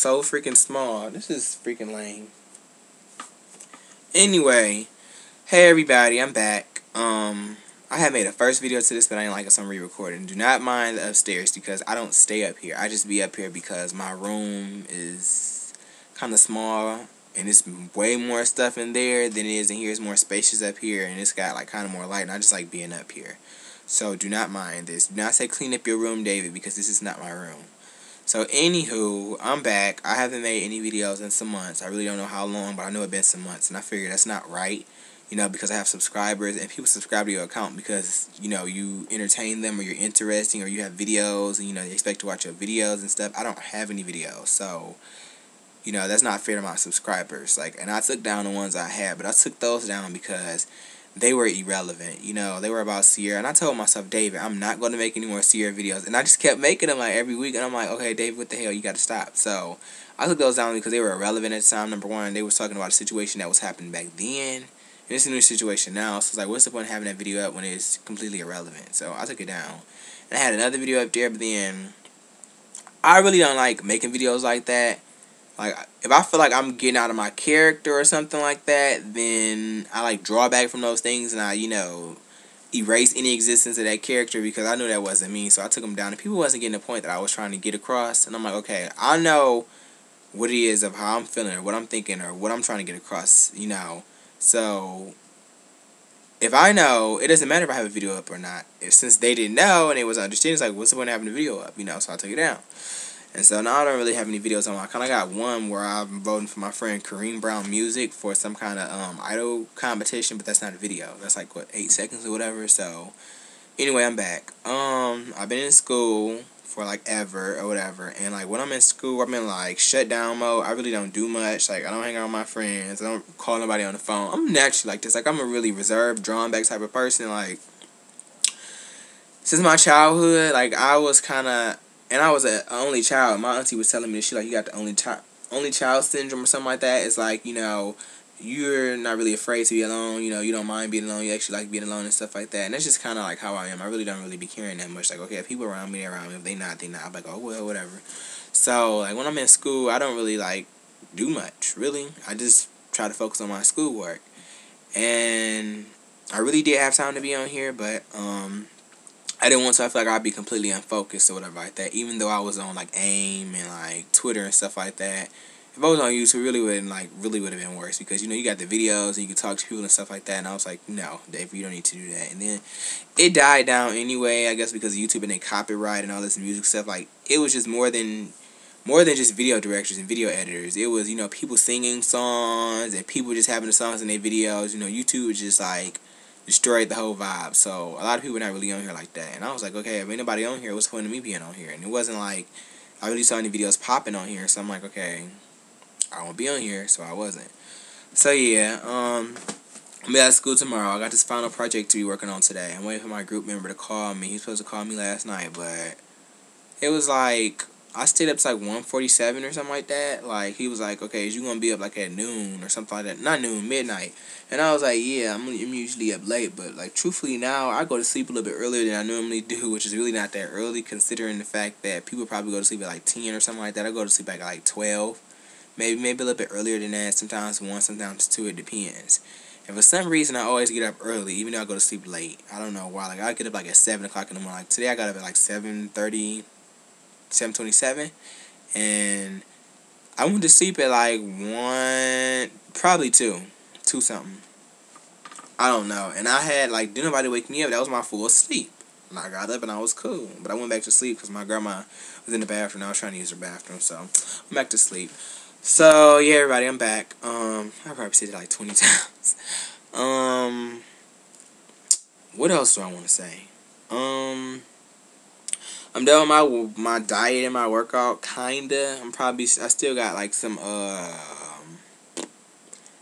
so freaking small. This is freaking lame. Anyway, hey everybody, I'm back. I had made a first video to this, but I didn't like it, so I'm re-recording. Do not mind the upstairs because I don't stay up here. I just be up here because my room is kind of small, and it's way more stuff in there than it is in here. It's more spacious up here, and it's got like kind of more light, and I just like being up here. So do not mind this. Do not say clean up your room, David, because this is not my room. So anywho, I'm back. I haven't made any videos in some months. I really don't know how long, but I know it's been some months, and I figured that's not right. You know, because I have subscribers, and people subscribe to your account because, you know, you entertain them, or you're interesting, or you have videos, and, you know, they expect to watch your videos and stuff. I don't have any videos, so, you know, that's not fair to my subscribers. Like, and I took down the ones I had, but I took those down because they were irrelevant. You know, they were about Sierra, and I told myself, David, I'm not going to make any more Sierra videos, and I just kept making them, like, every week, and I'm like, okay, David, what the hell, you got to stop. So I took those down because they were irrelevant at the time. Number one, they was talking about a situation that was happening back then. And it's a new situation now, so it's like, what's the point of having that video up when it's completely irrelevant? So I took it down. And I had another video up there, but then I really don't like making videos like that. Like, if I feel like I'm getting out of my character or something like that, then I, like, draw back from those things, and I, you know, erase any existence of that character because I knew that wasn't me, so I took them down. And people wasn't getting the point that I was trying to get across, and I'm like, okay, I know what it is of how I'm feeling, or what I'm thinking, or what I'm trying to get across, you know. So if I know, it doesn't matter if I have a video up or not. Since they didn't know and it was understanding, it's like, what's the point of having a video up, you know? So I took it down. And so now I don't really have any videos on. I kind of got one where I'm voting for my friend Kareem Brown Music for some kind of idol competition, but that's not a video. That's like, what, 8 seconds or whatever. So anyway, I'm back. I've been in school for like ever or whatever, and like when I'm in school, I'm in like shutdown mode. I really don't do much. Like, I don't hang out with my friends. I don't call nobody on the phone. I'm naturally like this. Like, I'm a really reserved, drawn back type of person. Like, since my childhood, like, I was kind of, and I was an only child. My auntie was telling me she like, you got the only child syndrome or something like that. It's like, you know, you're not really afraid to be alone. You know, you don't mind being alone. You actually like being alone and stuff like that. And that's just kind of like how I am. I really don't really be caring that much. Like, okay, if people around me, they're around me. If they not, they not. I'm like, oh, well, whatever. So, like, when I'm in school, I don't really, like, do much, really. I just try to focus on my schoolwork. And I really did have time to be on here, but, I didn't want to. I feel like I'd be completely unfocused or whatever like that. Even though I was on, like, AIM and, like, Twitter and stuff like that. If I was on YouTube, really would have been worse because, you know, you got the videos and you can talk to people and stuff like that. And I was like, no, Dave, you don't need to do that. And then it died down anyway, I guess, because of YouTube and then copyright and all this music stuff. Like, it was just more than just video directors and video editors. It was, you know, people singing songs and people just having the songs in their videos. You know, YouTube was just like destroyed the whole vibe. So a lot of people were not really on here like that. And I was like, okay, if anybody on here, what's the point of me being on here? And it wasn't like I really saw any videos popping on here. So I'm like, okay, I won't be on here, so I wasn't. So yeah, I'm at school tomorrow. I got this final project to be working on today. I'm waiting for my group member to call me. He was supposed to call me last night, but it was like, I stayed up to like 1:47 or something like that. Like, he was like, okay, is you gonna be up like at noon or something like that? Not noon, midnight. And I was like, yeah, I'm usually up late, but like, truthfully now, I go to sleep a little bit earlier than I normally do, which is really not that early considering the fact that people probably go to sleep at like 10 or something like that. I go to sleep at like 12. Maybe a little bit earlier than that. Sometimes 1, sometimes 2. It depends. And for some reason, I always get up early, even though I go to sleep late. I don't know why. Like, I get up like at 7 o'clock in the morning. Like, today I got up at like 7:30, 7:27. And I went to sleep at like 1, probably 2. 2 something. I don't know. And I had, like, didn't nobody wake me up. That was my full sleep. And I got up and I was cool. But I went back to sleep because my grandma was in the bathroom. I was trying to use her bathroom. So, I'm back to sleep. So, yeah, everybody, I'm back. I probably said it like 20 times. What else do I want to say? I'm done with my diet and my workout, kinda. I still got like some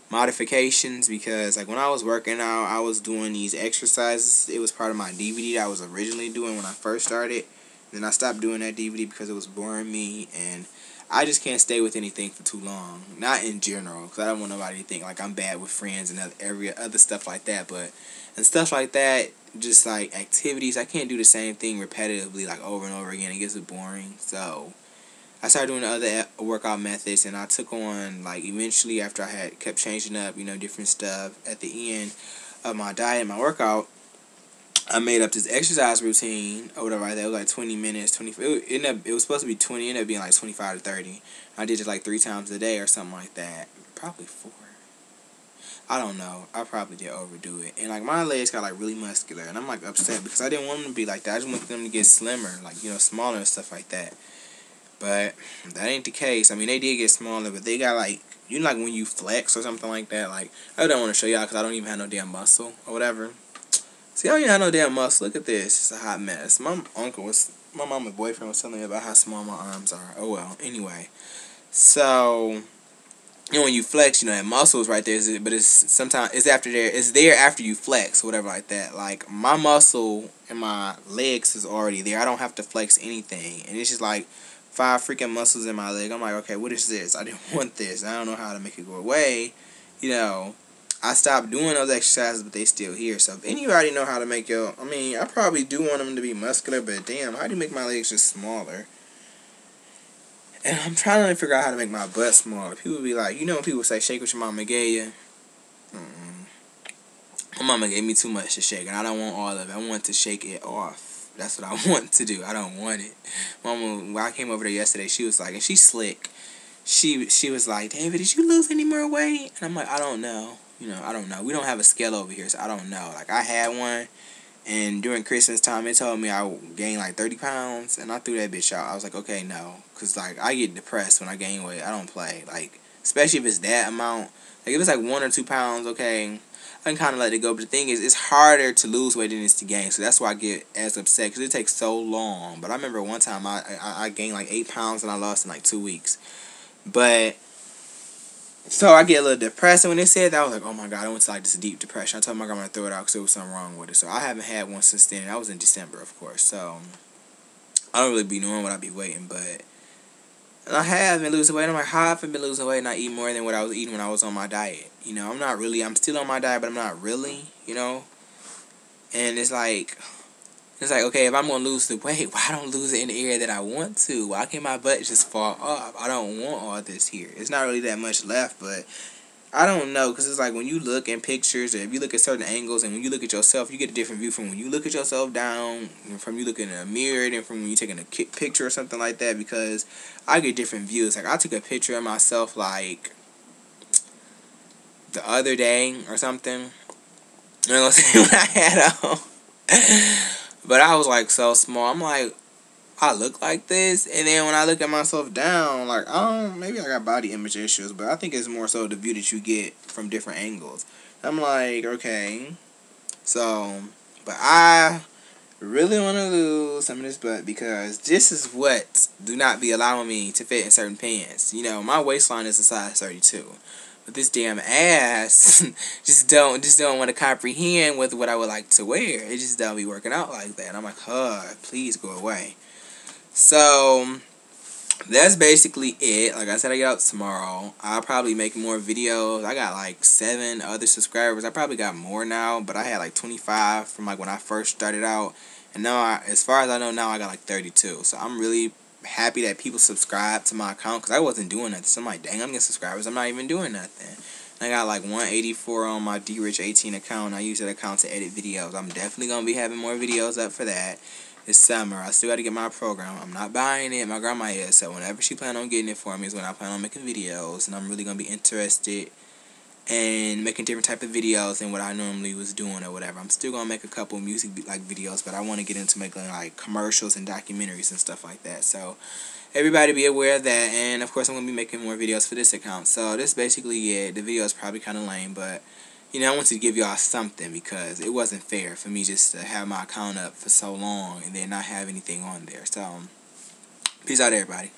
modifications because like when I was working out, I was doing these exercises. It was part of my DVD that I was originally doing when I first started. Then I stopped doing that DVD because it was boring me, and I just can't stay with anything for too long. Not in general, because I don't want nobody to think like I'm bad with friends and other stuff like that. But and stuff like that, just like activities, I can't do the same thing repetitively like over and over again. It gets boring. So I started doing the other workout methods, and I took on, like, eventually after I had kept changing up, different stuff at the end of my diet, my workout, I made up this exercise routine or whatever like that. It was like 20 minutes, 20. It was supposed to be 20. It ended up being like 25 to 30. I did it like 3 times a day or something like that. Probably 4. I don't know. I probably did overdo it. And like my legs got like really muscular, and I'm like upset because I didn't want them to be like that. I just want them to get slimmer, like smaller and stuff like that. But that ain't the case. I mean, they did get smaller, but they got like like when you flex or something like that. Like I don't want to show y'all because I don't even have no damn muscle or whatever. See, I don't even have no damn muscle. Look at this. It's a hot mess. My mama's boyfriend was telling me about how small my arms are. Oh well. Anyway, so when you flex, that muscle is right there. But it's there after you flex or whatever like that. Like my muscle in my legs is already there. I don't have to flex anything, and it's just like 5 freaking muscles in my leg. I'm like, okay, what is this? I didn't want this. I don't know how to make it go away. I stopped doing those exercises, but they still here. So if anybody know how to make I probably do want them to be muscular, but damn, how do you make my legs just smaller? And I'm trying to figure out how to make my butt smaller. People be like, when people say shake what your mama gave you? My mama gave me too much to shake, and I don't want all of it. I want to shake it off. That's what I want to do. I don't want it. Mama, when I came over there yesterday, she was like, and she's slick. She was like, David, did you lose any more weight? And I'm like, I don't know. I don't know. We don't have a scale over here, so I don't know. Like, I had one, and during Christmas time, it told me I gained, like, 30 pounds, and I threw that bitch out. I was like, okay, no. Because, like, I get depressed when I gain weight. I don't play. Like, especially if it's that amount. Like, if it's, like, 1 or 2 pounds, okay, I can kind of let it go. But the thing is, it's harder to lose weight than it is to gain. So that's why I get as upset, because it takes so long. But I remember one time I gained, like, 8 pounds, and I lost in, like, 2 weeks. But so I get a little depressed, and when they said that, I was like, oh my God, I went to like this deep depression. I told my grandma to throw it out because there was something wrong with it. So I haven't had one since then. That was in December, of course. So I don't really be knowing what I be waiting, but I have been losing weight. I'm like, how I've been losing weight and I eat more than what I was eating when I was on my diet. I'm still on my diet, but I'm not really, And it's like, okay, if I'm going to lose the weight, why don't lose it in the area that I want to? Why can't my butt just fall off? I don't want all this here. It's not really that much left, but I don't know, because it's like when you look in pictures, or if you look at certain angles, and when you look at yourself, you get a different view from when you look at yourself down, and from you looking in a mirror, and from when you taking a picture or something like that, because I get different views. Like, I took a picture of myself, like, the other day or something. I'm not going to say what I had on. But I was, like, so small. I'm like, I look like this, and then when I look at myself down, like, maybe I got body image issues, but I think it's more so the view that you get from different angles. I'm like, okay, so, but I really want to lose some of this butt, because this is what do not be allowing me to fit in certain pants. My waistline is a size 32. But this damn ass just don't want to comprehend with what I would like to wear. It just don't be working out like that. I'm like, please go away. So that's basically it. Like I said, I get out tomorrow. I'll probably make more videos. I got like 7 other subscribers. I probably got more now, but I had like 25 from like when I first started out. And now, as far as I know now, I got like 32. So I'm really happy that people subscribe to my account, because I wasn't doing nothing. So I'm like, dang, I'm getting subscribers. I'm not even doing nothing. And I got like 184 on my DRich18 account. I use that account to edit videos. I'm definitely going to be having more videos up for that this summer. I still got to get my program. I'm not buying it. My grandma is. So whenever she plan on getting it for me is when I plan on making videos. And I'm really going to be interested and making different type of videos than what I normally was doing or whatever. I'm still gonna make a couple music like videos, but I want to get into making like commercials and documentaries and stuff like that. So everybody be aware of that, and of course I'm gonna be making more videos for this account. So this basically it. The video is probably kind of lame, but I wanted to give y'all something, because it wasn't fair for me just to have my account up for so long and then not have anything on there. So peace out, everybody.